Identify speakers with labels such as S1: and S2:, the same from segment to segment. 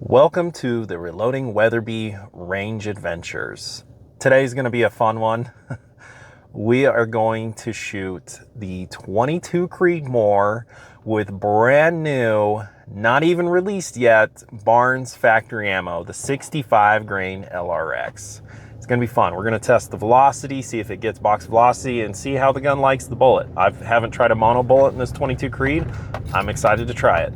S1: Welcome to the Reloading Weatherby Range Adventures. Today's going to be a fun one. We are going to shoot the 22 Creedmoor with brand new, not even released yet, Barnes factory ammo, the 65 grain LRX. It's going to be fun. We're going to test the velocity, see if it gets box velocity, and see how the gun likes the bullet. I haven't tried a mono bullet in this 22 Creed. I'm excited to try it.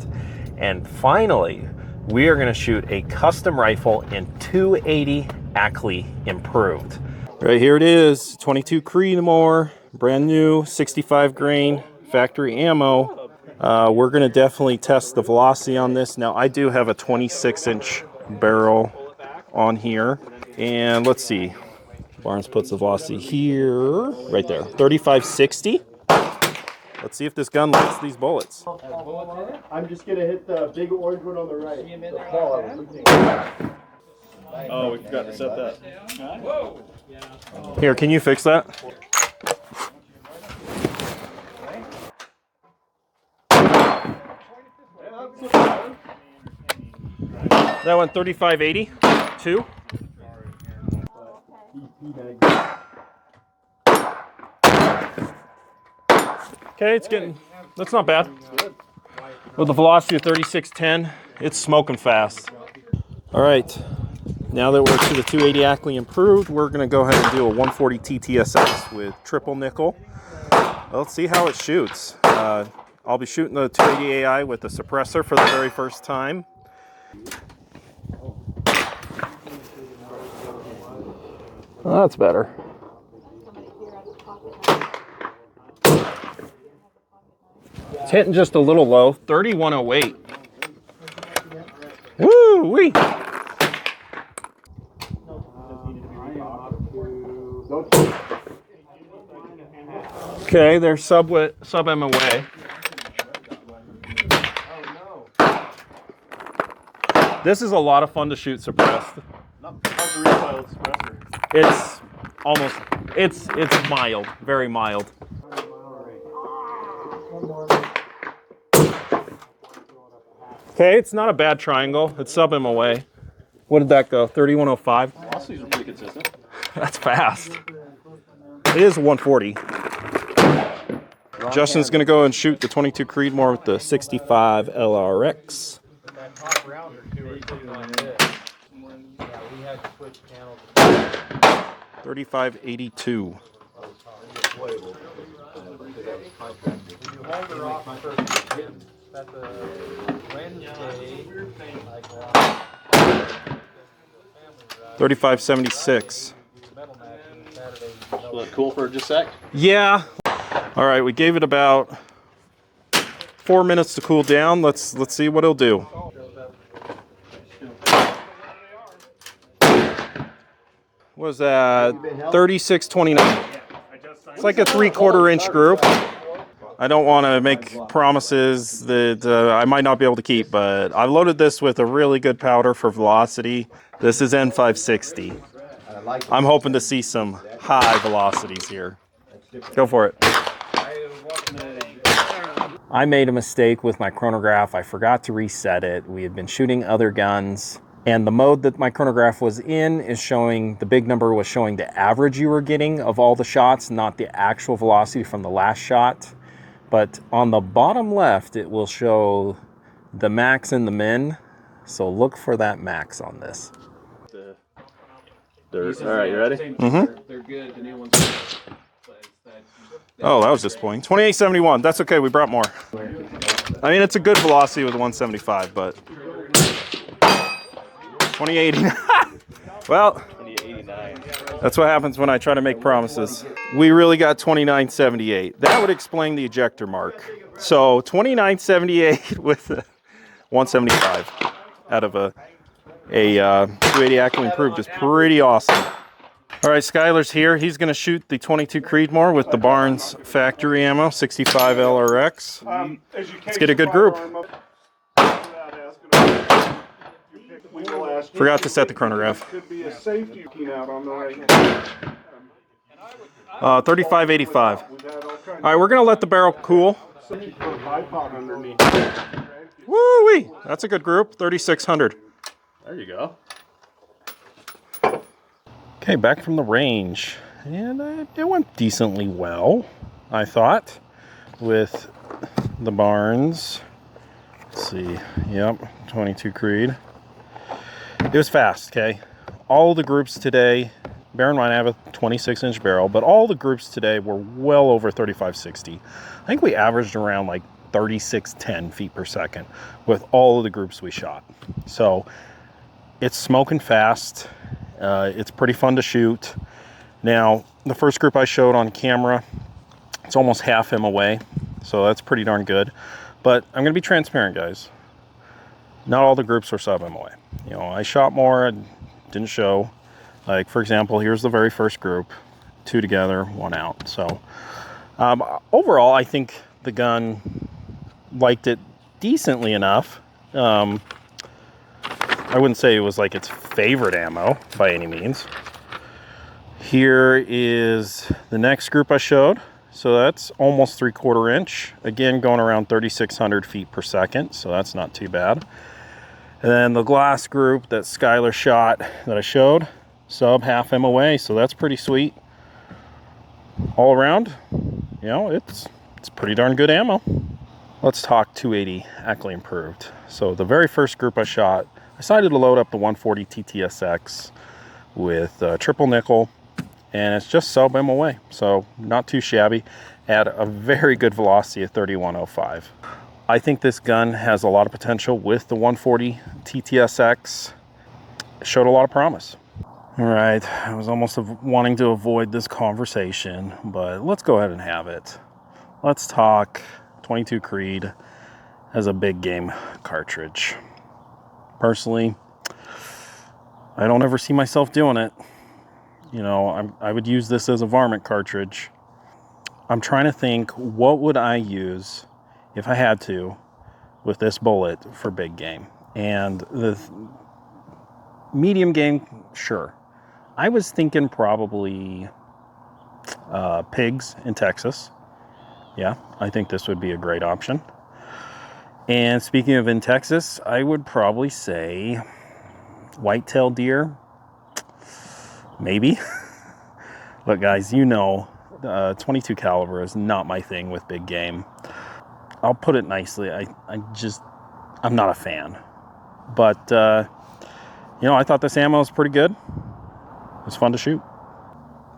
S1: And finally, we are going to shoot a custom rifle in 280 Ackley improved. Right here it is, 22 Creedmoor, brand new 65 grain factory ammo. We're going to definitely test the velocity on this. Now I do have a 26-inch barrel on here, and let's see. Barnes puts the velocity here, right there, 3560. Let's see if this gun likes these bullets.
S2: I'm just gonna hit the big orange one on the right.
S1: Oh, we forgot to set that. Here, can you fix that? That one 3580, two. Okay, it's getting, that's not bad. With a velocity of 3610, it's smoking fast. All right, now that we're to the 280 Ackley improved, we're gonna go ahead and do a 140 TTSX with triple nickel. Let's see how it shoots. I'll be shooting the 280 AI with the suppressor for the very first time. Well, that's better. It's hitting just a little low, 3108. Woo-wee! Okay, they're sub MOA. This is a lot of fun to shoot suppressed. It's almost, it's mild, very mild. Okay, it's not a bad triangle. It's sub MOA. What did that go? 3105?
S2: Velocities are pretty consistent.
S1: That's fast. It is 140. Justin's going to go and shoot the 22 Creedmoor with the 65 LRX. 3582. Wednesday, 3576.
S2: Look cool for just a sec?
S1: Yeah. All right, we gave it about 4 minutes to cool down. Let's see what it'll do. What was that? 3629. It's like a 3/4 inch group. I don't want to make promises that I might not be able to keep, but I loaded this with a really good powder for velocity. This is N560. I'm hoping to see some high velocities here. Go for it. I made a mistake with my chronograph. I forgot to reset it. We had been shooting other guns, and the mode that my chronograph was in is showing, the big number was showing the average you were getting of all the shots, not the actual velocity from the last shot. But on the bottom left, it will show the max and the min. So look for that max on this.
S2: All right, you ready?
S1: Mm-hmm. They're good. The new ones. Oh, that was disappointing. 2871. That's okay. We brought more. I mean, it's a good velocity with 175, but 2089. Well, that's what happens when I try to make promises. We really got 2978. That would explain the ejector mark. So 2978 with a 175 out of a 280 Ackley improved is pretty awesome. All right, Skylar's here. He's going to shoot the 22 Creedmoor with the Barnes factory ammo, 65 LRX. Let's get a good group. Forgot to set the chronograph. 3585. All right, we're going to let the barrel cool. Woo-wee! That's a good group, 3600. There you go. Okay, back from the range. And it went decently well, I thought, with the Barnes. Let's see. Yep, 22 Creed. It was fast, okay? All the groups today, bear in mind I have a 26-inch barrel, but all the groups today were well over 3560. I think we averaged around like 3610 feet per second with all of the groups we shot. So it's smoking fast. It's pretty fun to shoot. Now, the first group I showed on camera, it's almost half MOA, so that's pretty darn good. But I'm going to be transparent, guys. Not all the groups were sub MOA. You know, I shot more, I didn't show. Like, for example, here's the very first group. 2 together, 1 out. So, overall, I think the gun liked it decently enough. I wouldn't say it was like its favorite ammo by any means. Here is the next group I showed. So that's almost 3/4 inch. Again, going around 3,600 feet per second. So that's not too bad. And then the glass group that Skylar shot that I showed, sub half MOA. So that's pretty sweet. All around, you know, it's pretty darn good ammo. Let's talk 280 Ackley improved. So the very first group I shot, I decided to load up the 140 TTSX with triple nickel, and it's just sub MOA, so not too shabby. At a very good velocity of 3105. I think this gun has a lot of potential with the 140 TTSX. It showed a lot of promise. All right, I was almost wanting to avoid this conversation, but let's go ahead and have it. Let's talk 22 Creed as a big game cartridge. Personally, I don't ever see myself doing it. You know, I would use this as a varmint cartridge. I'm trying to think, what would I use if I had to with this bullet for big game? And the medium game, sure. I was thinking probably pigs in Texas. Yeah, I think this would be a great option. And speaking of in Texas, I would probably say whitetail deer, maybe. But guys, you know, 22 caliber is not my thing with big game. I'll put it nicely. I'm not a fan. But, you know, I thought this ammo was pretty good. It was fun to shoot.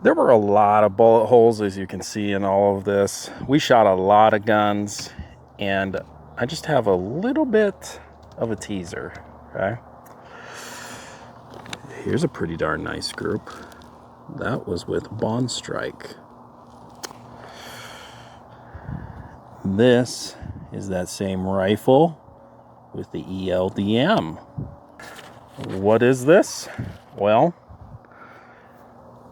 S1: There were a lot of bullet holes, as you can see in all of this. We shot a lot of guns, and I just have a little bit of a teaser, okay? Here's a pretty darn nice group. That was with Bond Strike. This is that same rifle with the ELDM. What is this? Well,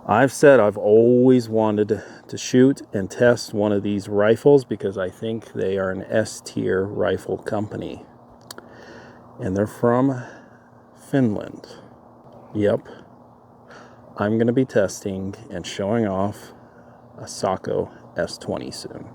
S1: I've said I've always wanted to shoot and test one of these rifles because I think they are an S-tier rifle company. And they're from Finland. Yep. I'm going to be testing and showing off a Sako S20 soon.